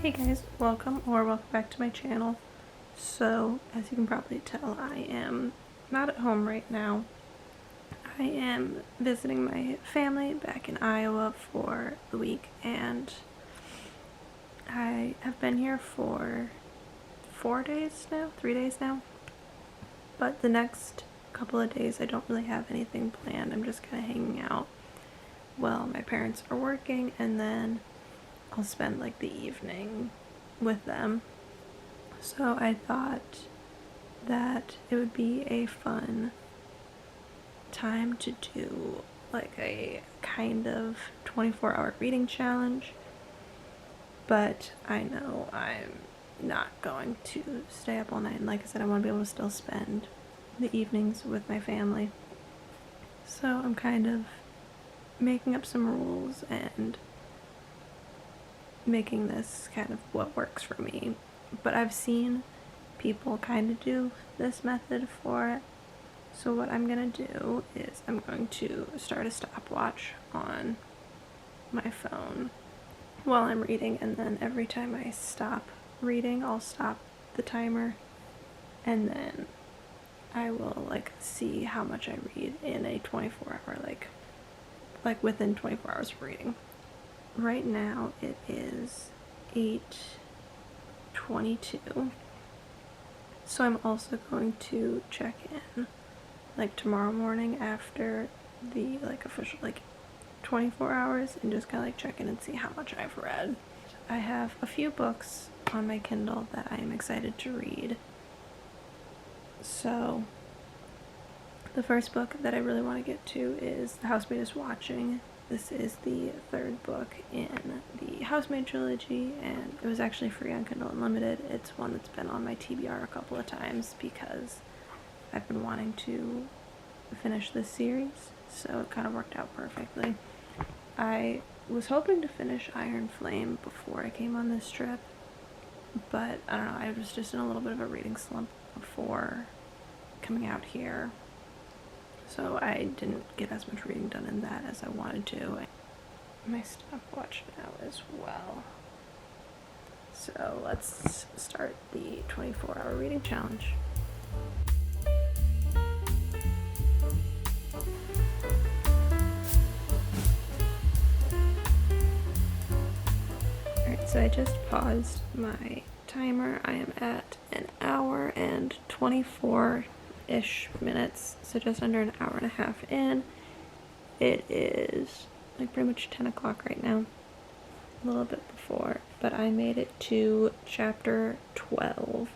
Hey guys, welcome back to my channel. So, as you can probably tell, I am not at home right now. I am visiting my family back in Iowa for the week, and I have been here for 3 days now. But the next couple of days I don't really have anything planned. I'm just kind of hanging out while my parents are working, and then I'll spend like the evening with them. So I thought that it would be a fun time to do like a kind of 24-hour reading challenge, but I know I'm not going to stay up all night, and like I said, I want to be able to still spend the evenings with my family. So I'm kind of making up some rules and making this kind of what works for me. But I've seen people kind of do this method for it. So what I'm gonna do is I'm going to start a stopwatch on my phone while I'm reading, and then every time I stop reading, I'll stop the timer, and then I will like see how much I read in a 24-hour, like within 24 hours of reading. Right now it is 8:22. So I'm also going to check in like tomorrow morning after the like official like 24 hours and just kind of like check in and see how much I've read. I have a few books on my Kindle that I am excited to read. So the first book that I really want to get to is The Housemaid is Watching. This is the third book in the Housemaid trilogy, and it was actually free on Kindle Unlimited. It's one that's been on my TBR a couple of times because I've been wanting to finish this series, so it kind of worked out perfectly. I was hoping to finish Iron Flame before I came on this trip, but I don't know, I was just in a little bit of a reading slump before coming out here, so I didn't get as much reading done in that as I wanted to. My stopwatch now as well. So let's start the 24-hour reading challenge. Alright, so I just paused my timer. I am at an hour and 24-ish minutes, so just under an hour and a half in. It is like pretty much 10 o'clock right now, a little bit before, but I made it to chapter 12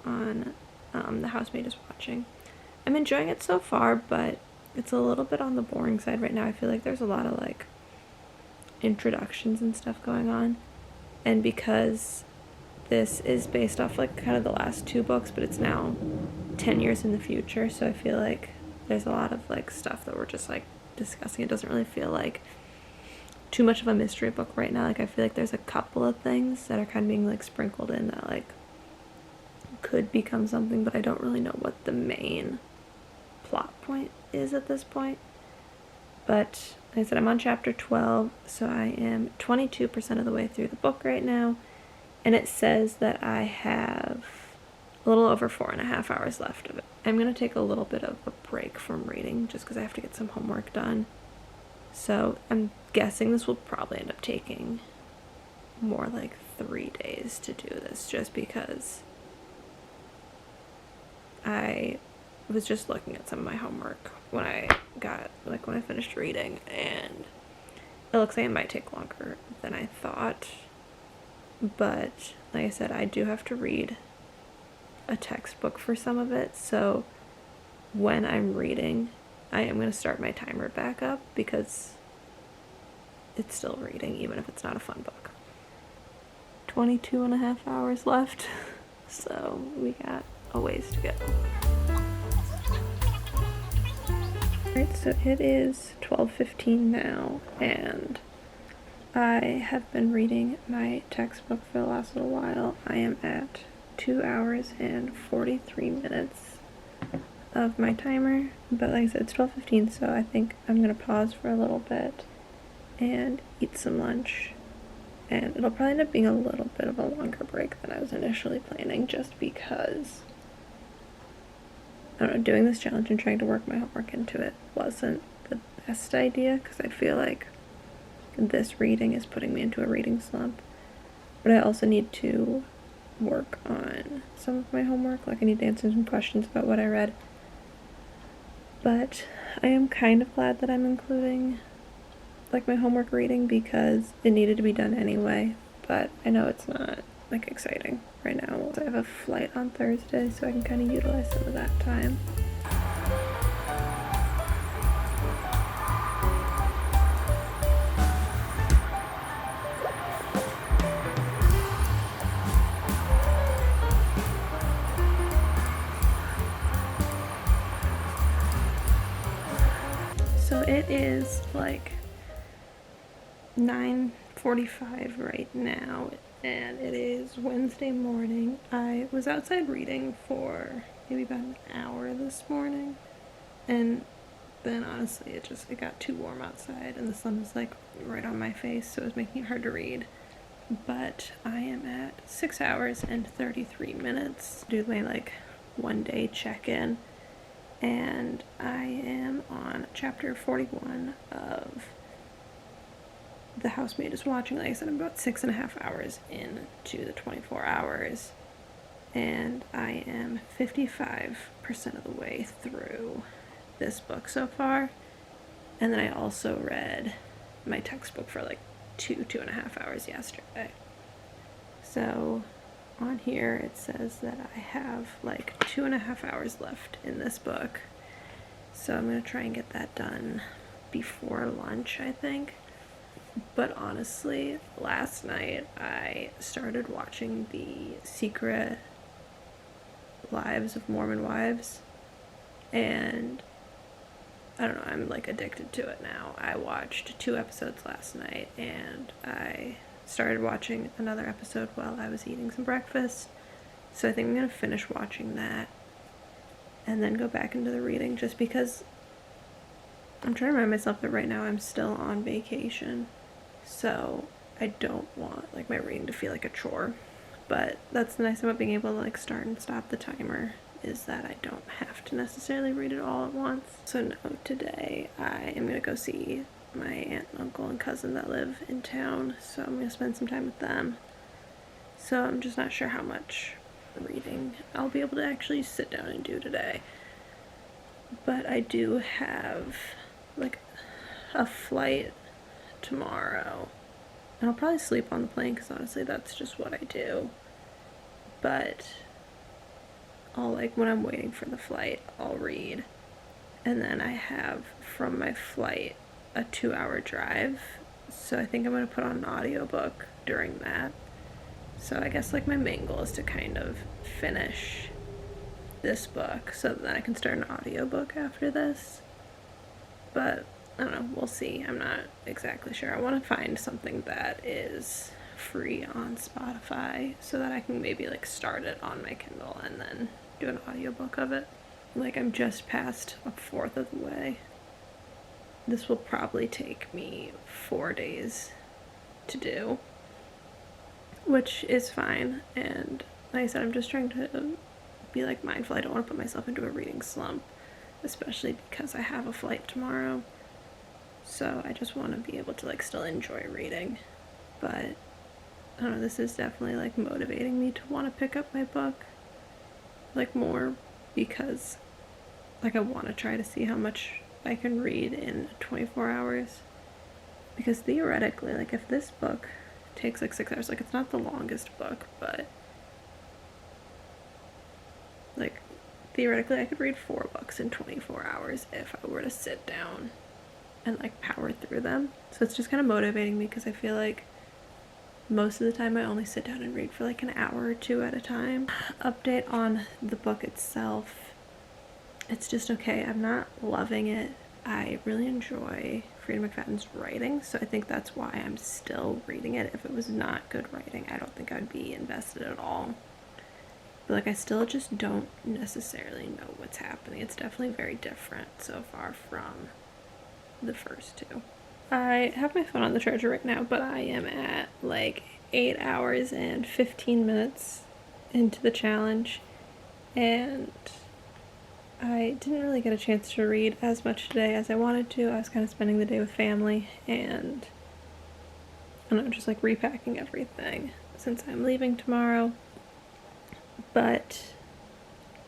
on The Housemaid is Watching. I'm enjoying it so far, but it's a little bit on the boring side right now. I feel like there's a lot of like introductions and stuff going on, and because this is based off like kind of the last two books, but it's now 10 years in the future, so I feel like there's a lot of like stuff that we're just like discussing. It doesn't really feel like too much of a mystery book right now. Like I feel like there's a couple of things that are kind of being like sprinkled in that like could become something, but I don't really know what the main plot point is at this point. But like I said, I'm on chapter 12, so I am 22% of the way through the book right now, and it says that I have a little over 4.5 hours left of it. I'm going to take a little bit of a break from reading just because I have to get some homework done. So I'm guessing this will probably end up taking more like 3 days to do this, just because I was just looking at some of my homework when I finished reading, and it looks like it might take longer than I thought. But like I said, I do have to read a textbook for some of it, so when I'm reading, I am going to start my timer back up because it's still reading, even if it's not a fun book. 22.5 hours left, so we got a ways to go. Alright, so it is 12:15 now, and I have been reading my textbook for the last little while. I am at 2 hours and 43 minutes of my timer, but like I said, it's 12:15, so I think I'm gonna pause for a little bit and eat some lunch And it'll probably end up being a little bit of a longer break than I was initially planning, just because, I don't know, doing this challenge and trying to work my homework into it wasn't the best idea, because I feel like this reading is putting me into a reading slump. But I also need to work on some of my homework. Like, I need to answer some questions about what I read. But I am kind of glad that I'm including, like, my homework reading, because it needed to be done anyway. But I know it's not, like, exciting right now. I have a flight on Thursday, so I can kind of utilize some of that time. So it is like 9:45 right now, and it is Wednesday morning. I was outside reading for maybe about an hour this morning, and then honestly it got too warm outside, and the sun was like right on my face, so it was making it hard to read. But I am at 6 hours and 33 minutes. Do my like 1 day check-in, and I am on chapter 41 of The Housemaid is Watching. Like I said, I'm about 6.5 hours into the 24 hours, and I am 55% of the way through this book so far. And then I also read my textbook for like 2.5 hours yesterday. So on here it says that I have like 2.5 hours left in this book. So I'm going to try and get that done before lunch, I think. But honestly, last night I started watching the Secret Lives of Mormon Wives, and I don't know, I'm like addicted to it now. I watched 2 episodes last night, and I started watching another episode while I was eating some breakfast. So I think I'm going to finish watching that and then go back into the reading, just because I'm trying to remind myself that right now I'm still on vacation. So I don't want like my reading to feel like a chore. But that's the nice thing about being able to like start and stop the timer, is that I don't have to necessarily read it all at once. So no, today I am gonna go see my aunt, uncle, and cousin that live in town. So I'm gonna spend some time with them. So I'm just not sure how much reading I'll be able to actually sit down and do today. But I do have like a flight tomorrow, and I'll probably sleep on the plane, because honestly that's just what I do. But I'll, like, when I'm waiting for the flight, I'll read. And then I have from my flight a 2-hour drive, so I think I'm going to put on an audiobook during that. So I guess like my main goal is to kind of finish this book so that I can start an audiobook after this. But I don't know, we'll see. I'm not exactly sure. I want to find something that is free on Spotify so that I can maybe like start it on my Kindle and then do an audiobook of it. Like, I'm just past a fourth of the way. This will probably take me 4 days to do, which is fine. And like I said, I'm just trying to be like mindful. I don't want to put myself into a reading slump, especially because I have a flight tomorrow. So I just want to be able to like still enjoy reading. But I don't know, this is definitely like motivating me to want to pick up my book like more, because like I want to try to see how much I can read in 24 hours. Because theoretically, like if this book takes like 6 hours, like it's not the longest book, but like theoretically I could read 4 books in 24 hours if I were to sit down and like power through them. So it's just kind of motivating me, because I feel like most of the time I only sit down and read for like an hour or 2 at a time. Update on the book itself. It's just okay. I'm not loving it. I really enjoy Freida McFadden's writing, so I think that's why I'm still reading it. If it was not good writing, I don't think I'd be invested at all. But like I still just don't necessarily know what's happening. It's definitely very different so far from the first 2. I have my phone on the charger right now, but I am at like 8 hours and 15 minutes into the challenge, and I didn't really get a chance to read as much today as I wanted to. I was kind of spending the day with family, and I don't know, just like repacking everything since I'm leaving tomorrow. But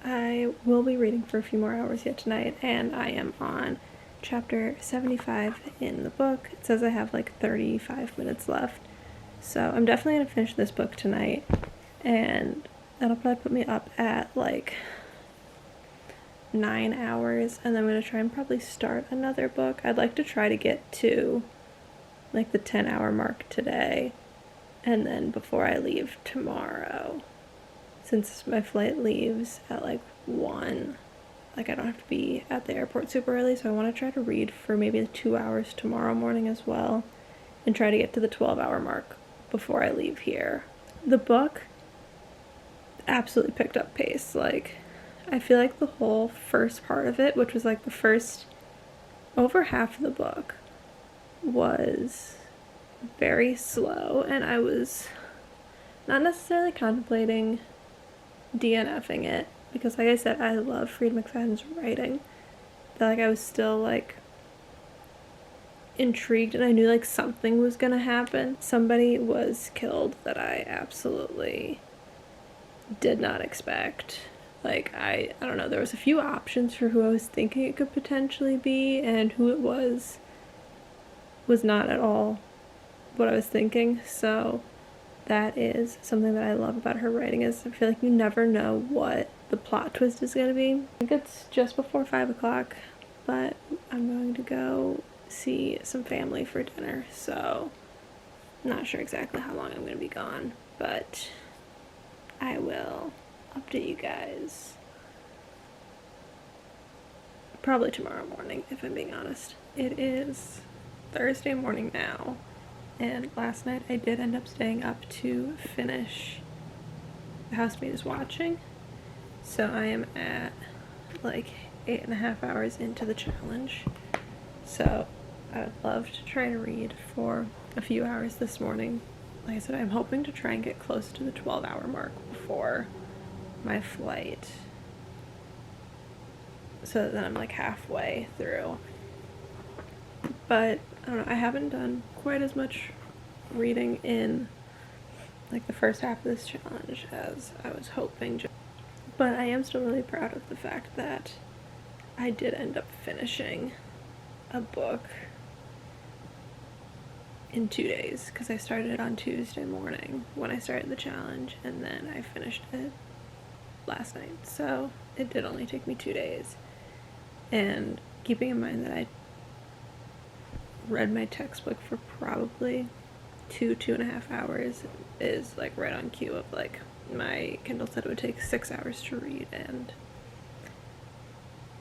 I will be reading for a few more hours yet tonight, and I am on chapter 75 in the book. It says I have like 35 minutes left, so I'm definitely going to finish this book tonight, and that'll probably put me up at like 9 hours, and then I'm going to try and probably start another book. I'd like to try to get to like the 10-hour mark today, and then before I leave tomorrow, since my flight leaves at like 1, like I don't have to be at the airport super early, so I want to try to read for maybe 2 hours tomorrow morning as well, and try to get to the 12-hour mark before I leave here. The book absolutely picked up pace. Like, I feel like the whole first part of it, which was like the first over half of the book, was very slow, and I was not necessarily contemplating DNFing it, because like I said, I love Freida McFadden's writing, but like I was still like intrigued, and I knew like something was gonna happen. Somebody was killed that I absolutely did not expect. Like I don't know, there was a few options for who I was thinking it could potentially be, and who it was not at all what I was thinking. So that is something that I love about her writing, is I feel like you never know what the plot twist is going to be. I think it's just before 5 o'clock, but I'm going to go see some family for dinner, so I'm not sure exactly how long I'm going to be gone, but I will update you guys probably tomorrow morning, if I'm being honest. It is Thursday morning now, and last night I did end up staying up to finish The Housemaid is Watching, so I am at like 8.5 hours into the challenge. So I would love to try to read for a few hours this morning. Like I said, I'm hoping to try and get close to the 12-hour mark before my flight, so that I'm like halfway through. But I don't know, I haven't done quite as much reading in like the first half of this challenge as I was hoping. But I am still really proud of the fact that I did end up finishing a book in 2 days, because I started it on Tuesday morning when I started the challenge, and then I finished it last night. So it did only take me 2 days. And keeping in mind that I read my textbook for probably 2.5 hours is like right on cue of like my Kindle said it would take 6 hours to read, and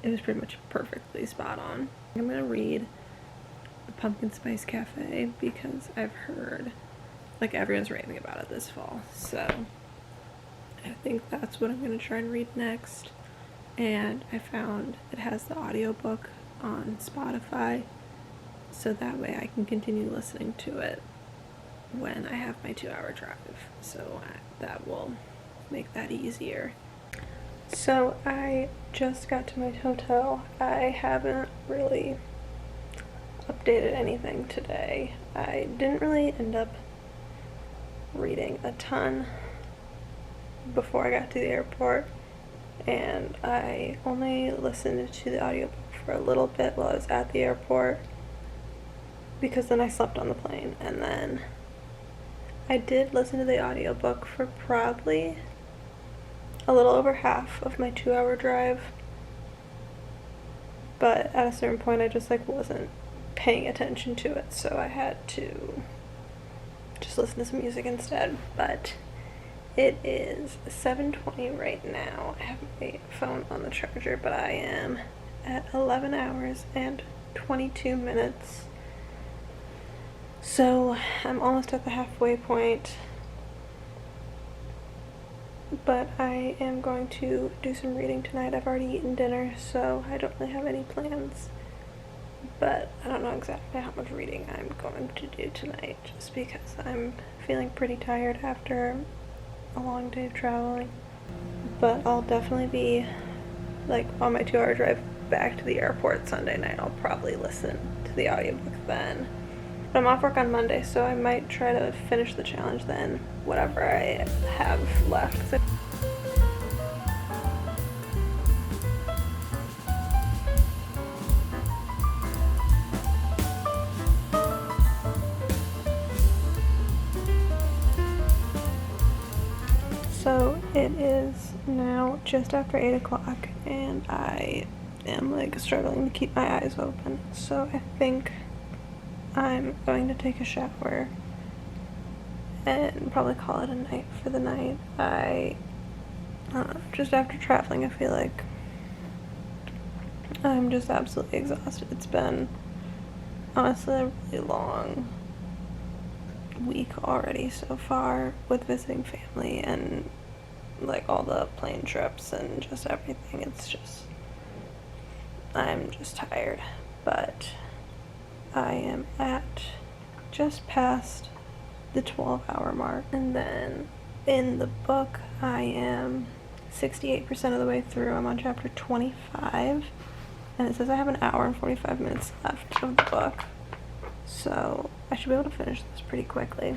it was pretty much perfectly spot on. I'm gonna read The Pumpkin Spice Cafe because I've heard like everyone's raving about it this fall, so I think that's what I'm gonna try and read next. And I found it has the audiobook on Spotify, so that way I can continue listening to it when I have my 2-hour drive, so that will make that easier. So I just got to my hotel. I haven't really updated anything today. I didn't really end up reading a ton before I got to the airport, and I only listened to the audiobook for a little bit while I was at the airport, because then I slept on the plane, and then I did listen to the audiobook for probably a little over half of my 2-hour drive, but at a certain point I just like wasn't paying attention to it, so I had to just listen to some music instead. But it is 7:20 right now. I have my phone on the charger, but I am at 11 hours and 22 minutes. So I'm almost at the halfway point, but I am going to do some reading tonight. I've already eaten dinner, so I don't really have any plans but I don't know exactly how much reading I'm going to do tonight just because I'm feeling pretty tired after a long day of traveling. But I'll definitely be, like, on my 2-hour drive back to the airport Sunday night. I'll probably listen to the audiobook then. But I'm off work on Monday, so I might try to finish the challenge then, whatever I have left. So it is now just after 8 o'clock, and I am like struggling to keep my eyes open. So I think I'm going to take a shower and probably call it a night for the night. Just after traveling, I feel like I'm just absolutely exhausted. It's been honestly a really long week already so far with visiting family and like all the plane trips and just everything. It's just, I'm just tired, but I am at just past the 12-hour mark, and then in the book I am 68% of the way through. I'm on chapter 25, and it says I have an hour and 45 minutes left of the book, so I should be able to finish this pretty quickly.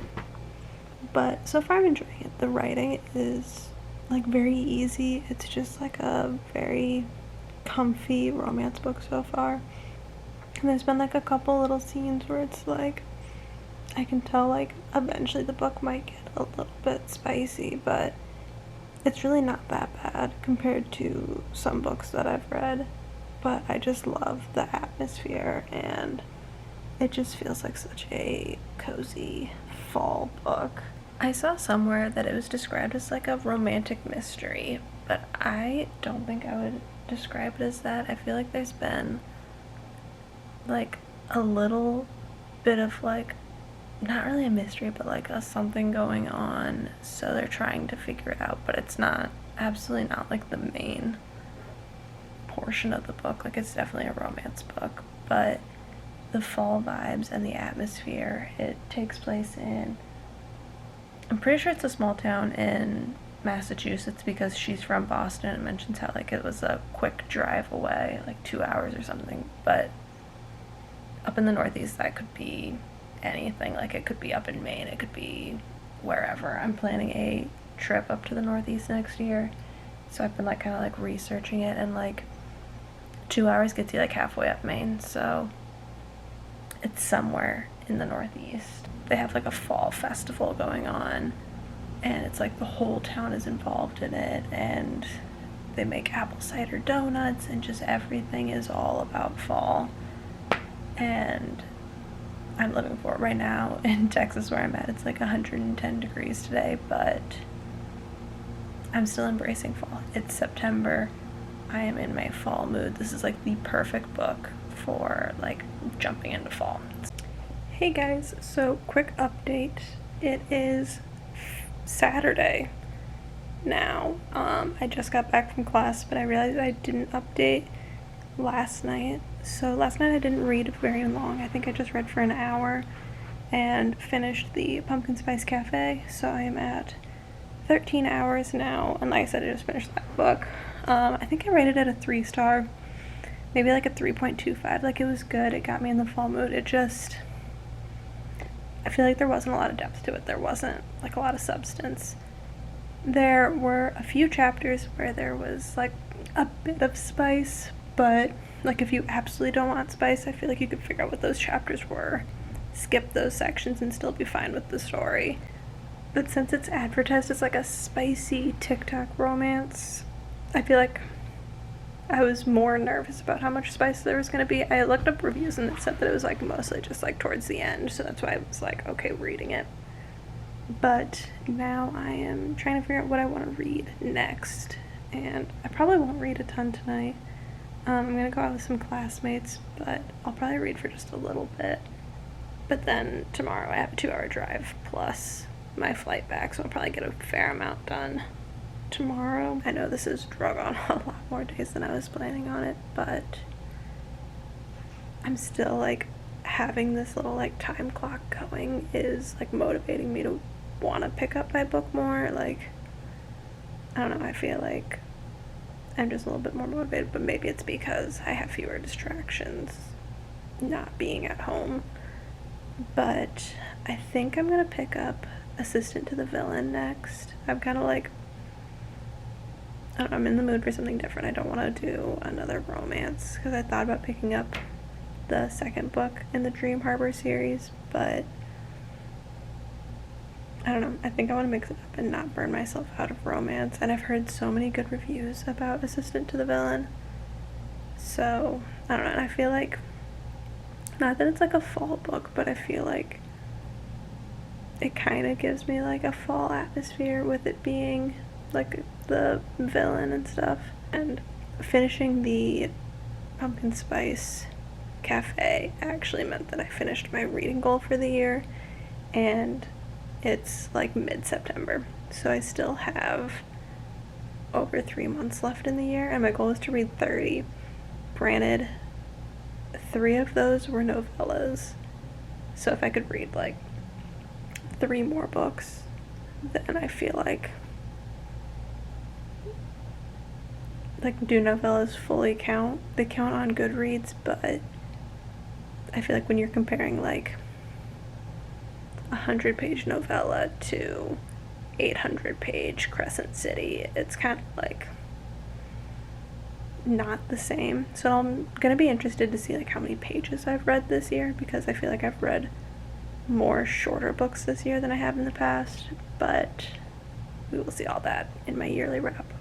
But so far I'm enjoying it. The writing is like very easy. It's just like a very comfy romance book so far. And there's been like a couple little scenes where it's like I can tell like eventually the book might get a little bit spicy, but it's really not that bad compared to some books that I've read. But I just love the atmosphere, and it just feels like such a cozy fall book. I saw somewhere that it was described as like a romantic mystery, but I don't think I would describe it as that. I feel like there's been like a little bit of like, not really a mystery, but like a something going on, so they're trying to figure it out, but it's not, absolutely not like the main portion of the book. Like, it's definitely a romance book, but the fall vibes and the atmosphere, it takes place in, I'm pretty sure it's a small town in Massachusetts because she's from Boston and mentions how like it was a quick drive away, like 2 hours or something. But up in the Northeast, that could be anything. Like, it could be up in Maine, it could be wherever. I'm planning a trip up to the Northeast next year, so I've been like kind of like researching it, and like 2 hours gets you like halfway up Maine, so it's somewhere in the Northeast. They have like a fall festival going on, and it's like the whole town is involved in it, and they make apple cider donuts, and just everything is all about fall. And I'm living for it right now in Texas where I'm at. It's like 110 degrees today, but I'm still embracing fall. It's September. I am in my fall mood. This is like the perfect book for like jumping into fall. Hey guys, so quick update. It is Saturday now. I just got back from class, but I realized I didn't update last night. So last night I didn't read very long. I think I just read for an hour and finished the Pumpkin Spice Cafe. So I am at 13 hours now, and like I said, I just finished that book. I think I rated it a 3-star, maybe like a 3.25. Like, it was good. It got me in the fall mood. It just, I feel like there wasn't a lot of depth to it. There wasn't like a lot of substance. There were a few chapters where there was like a bit of spice, but like if you absolutely don't want spice, I feel like you could figure out what those chapters were, skip those sections, and still be fine with the story. But since it's advertised as like a spicy TikTok romance, I feel like I was more nervous about how much spice there was going to be. I looked up reviews and it said that it was like mostly just like towards the end, so that's why I was like, okay, reading it. But now I am trying to figure out what I want to read next, and I probably won't read a ton tonight. I'm going to go out with some classmates, but I'll probably read for just a little bit. But then tomorrow I have a 2-hour drive plus my flight back, so I'll probably get a fair amount done tomorrow. I know this has drug on a lot more days than I was planning on it, but I'm still like having this little like time clock going is like motivating me to want to pick up my book more. Like, I don't know, I feel like I'm just a little bit more motivated, but maybe it's because I have fewer distractions not being at home. But I think I'm gonna pick up Assistant to the Villain next. I'm kind of like, I don't know, I'm in the mood for something different. I don't want to do another romance because I thought about picking up the second book in the Dream Harbor series, but I don't know, I think I want to mix it up and not burn myself out of romance. And I've heard so many good reviews about Assistant to the Villain, so I don't know. And I feel like, not that it's like a fall book, but I feel like it kind of gives me like a fall atmosphere with it being like the villain and stuff. And finishing the Pumpkin Spice Cafe actually meant that I finished my reading goal for the year, and it's like mid-September, so I still have over 3 months left in the year, and my goal is to read 30. Granted, 3 of those were novellas, so if I could read like 3 more books, then I feel like do novellas fully count? They count on Goodreads, but I feel like when you're comparing like 100-page novella to 800-page Crescent City, it's kind of like not the same. So I'm gonna be interested to see like how many pages I've read this year, because I feel like I've read more shorter books this year than I have in the past, but we will see all that in my yearly wrap up.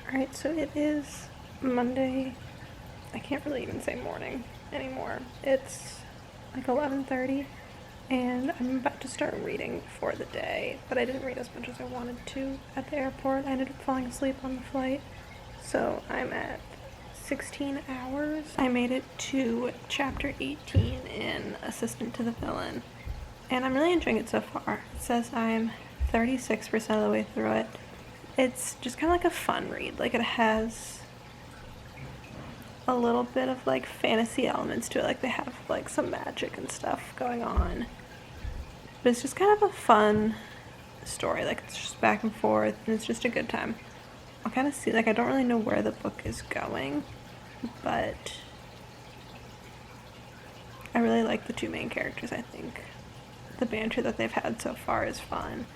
Alright, so it is Monday. I can't really even say morning anymore. It's like 11:30, and I'm about to start reading for the day, but I didn't read as much as I wanted to at the airport. I ended up falling asleep on the flight, so I'm at 16 hours. I made it to chapter 18 in Assistant to the Villain, and I'm really enjoying it so far. It says I'm 36% of the way through it. It's just kind of like a fun read. Like, it has a little bit of like fantasy elements to it. Like, they have like some magic and stuff going on, but it's just kind of a fun story. Like, it's just back and forth, and it's just a good time. I'll kind of see, like, I don't really know where the book is going, but I really like the 2 main characters. I think the banter that they've had so far is fun.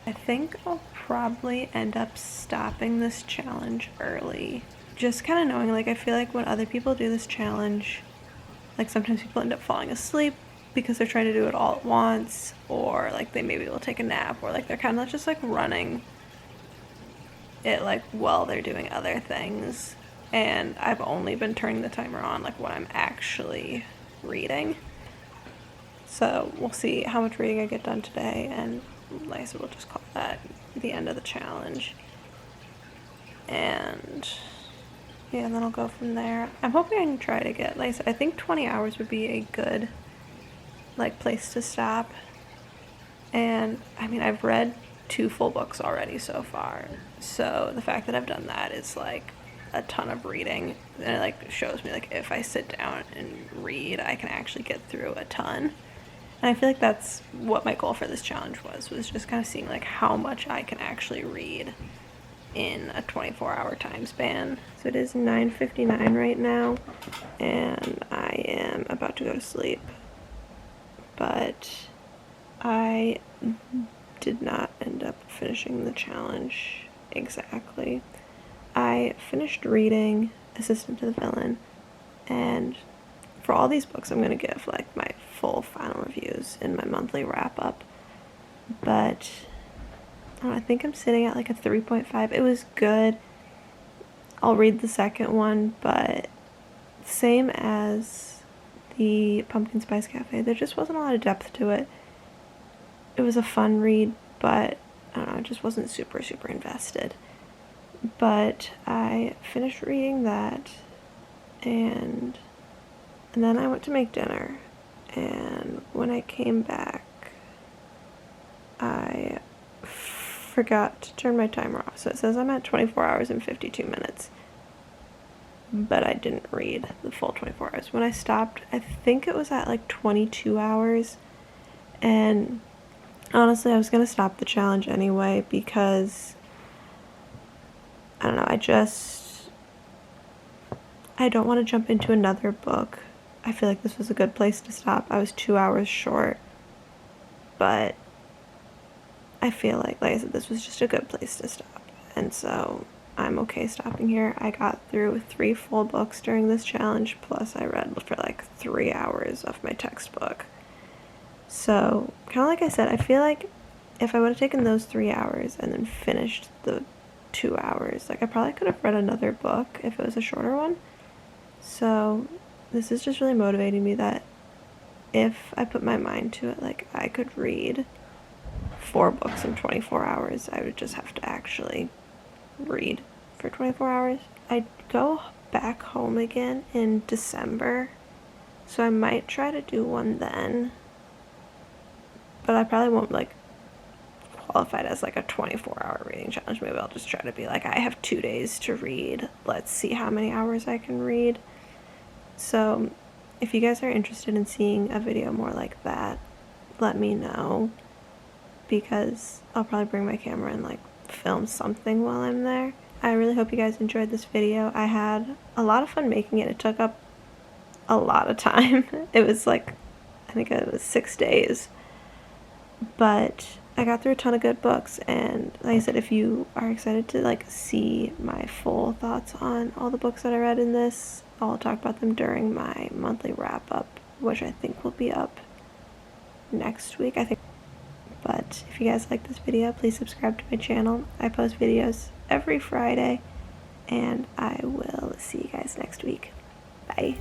I think I'll probably end up stopping this challenge early. Just kind of knowing, like, I feel like when other people do this challenge, like, sometimes people end up falling asleep because they're trying to do it all at once, or like they maybe will take a nap, or like they're kind of just like running it like while they're doing other things. And I've only been turning the timer on like when I'm actually reading. So we'll see how much reading I get done today, and like I said, we'll just call that the end of the challenge. And yeah, then I'll go from there. I'm hoping I can try to get, like I said, I think 20 hours would be a good like place to stop. And I mean, I've read 2 full books already so far, so the fact that I've done that is like a ton of reading, and it like shows me like if I sit down and read, I can actually get through a ton. And I feel like that's what my goal for this challenge was just kind of seeing like how much I can actually read in a 24-hour time span. So it is 9:59 right now, and I am about to go to sleep, but I did not end up finishing the challenge exactly. I finished reading Assistant to the Villain, and for all these books I'm going to give like my full final reviews in my monthly wrap-up, but I think I'm sitting at like a 3.5. It was good. I'll read the second one, but same as the Pumpkin Spice Cafe, there just wasn't a lot of depth to it. It was a fun read, but I don't know, I just wasn't super invested. But I finished reading that, and then I went to make dinner, and when I came back, I forgot to turn my timer off, so it says I'm at 24 hours and 52 minutes. but I didn't read the full 24 hours. When I stopped, I think it was at like 22 hours, and honestly, I was going to stop the challenge anyway because, I don't know, I don't want to jump into another book. I feel like this was a good place to stop. I was 2 hours short, but I feel like I said, this was just a good place to stop, and so I'm okay stopping here. I got through 3 full books during this challenge, plus I read for like 3 hours of my textbook. So, kind of like I said, I feel like if I would have taken those 3 hours and then finished the 2 hours, like I probably could have read another book if it was a shorter one. So, this is just really motivating me that if I put my mind to it, like I could read 4 books in 24 hours. I would just have to actually read for 24 hours. I go back home again in December, so I might try to do one then, but I probably won't like qualify it as like a 24-hour reading challenge. Maybe I'll just try to be like, I have 2 days to read, let's see how many hours I can read. So if you guys are interested in seeing a video more like that, let me know, because I'll probably bring my camera and like film something while I'm there. I really hope you guys enjoyed this video. I had a lot of fun making it. It took up a lot of time. It was like, I think it was 6 days, but I got through a ton of good books, and like I said, if you are excited to like see my full thoughts on all the books that I read in this, I'll talk about them during my monthly wrap-up, which I think will be up next week, I think. But if you guys like this video, please subscribe to my channel. I post videos every Friday, and I will see you guys next week. Bye.